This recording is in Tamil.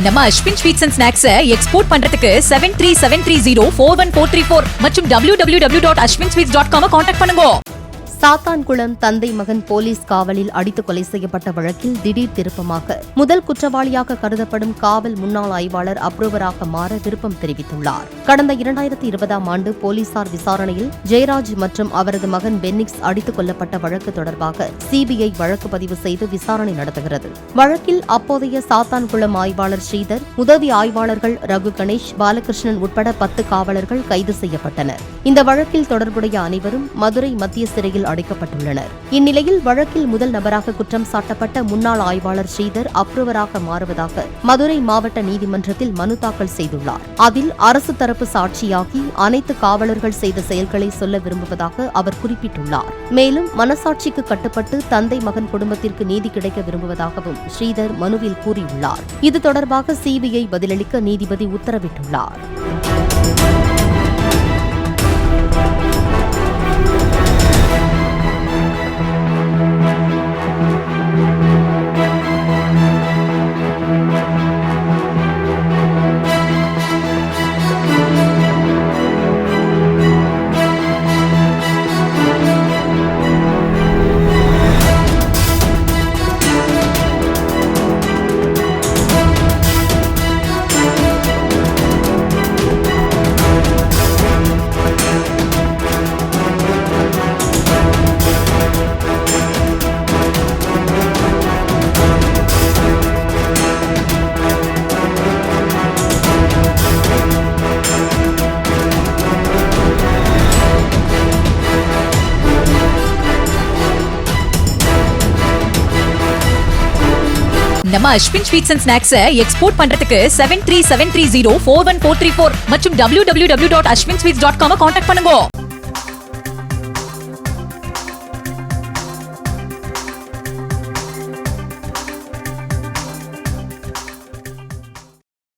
நம்ம Ashwin sweets and snacks export பண்றதுக்கு 7373041434 மற்றும் www.ashwinsweets.com கான்டாக்ட் பண்ணுங்க. சாத்தான்குளம் தந்தை மகன் போலீஸ் காவலில் அடித்து கொலை செய்யப்பட்ட வழக்கில் திடீர் திருப்பமாக முதல் குற்றவாளியாக கருதப்படும் காவல் முன்னாள் ஆய்வாளர் அப்ரூவராக மாற விருப்பம் தெரிவித்துள்ளார். கடந்த 2020ஆம் ஆண்டு போலீசார் விசாரணையில் ஜெயராஜ் மற்றும் அவரது மகன் பென்னிக்ஸ் அடித்துக் கொல்லப்பட்ட வழக்கு தொடர்பாக சிபிஐ வழக்கு பதிவு செய்து விசாரணை நடத்துகிறது. வழக்கில் அப்போதைய சாத்தான்குளம் ஆய்வாளர் ஸ்ரீதர், உதவி ஆய்வாளர்கள் ரகு கணேஷ், பாலகிருஷ்ணன் உட்பட 10 காவலர்கள் கைது செய்யப்பட்டனர். இந்த வழக்கில் தொடர்புடைய அனைவரும் மதுரை மத்திய சிறையில் அடைக்கப்பட்டுள்ளனர். இந்நிலையில் வழக்கில் முதல் நபராக குற்றம் சாட்டப்பட்ட முன்னாள் ஆய்வாளர் ஸ்ரீதர் அப்ரூவராக மாறுவதாக மதுரை மாவட்ட நீதிமன்றத்தில் மனு தாக்கல் செய்துள்ளார். அதில் அரசு தரப்பு சாட்சியாகி அனைத்து காவலர்கள் செய்த செயல்களை சொல்ல விரும்புவதாக அவர் குறிப்பிட்டுள்ளார். மேலும் மனசாட்சிக்கு கட்டுப்பட்டு தந்தை மகன் குடும்பத்திற்கு நீதி கிடைக்க விரும்புவதாகவும் ஸ்ரீதர் மனுவில் கூறியுள்ளார். இது தொடர்பாக சிபிஐ பதிலளிக்க நீதிபதி உத்தரவிட்டுள்ளார். நம்ம Ashwin sweets and snacks export பண்றதுக்கு 7373041434 மற்றும் www.ashwinsweets.com கான்டாக்ட் பண்ணுங்க.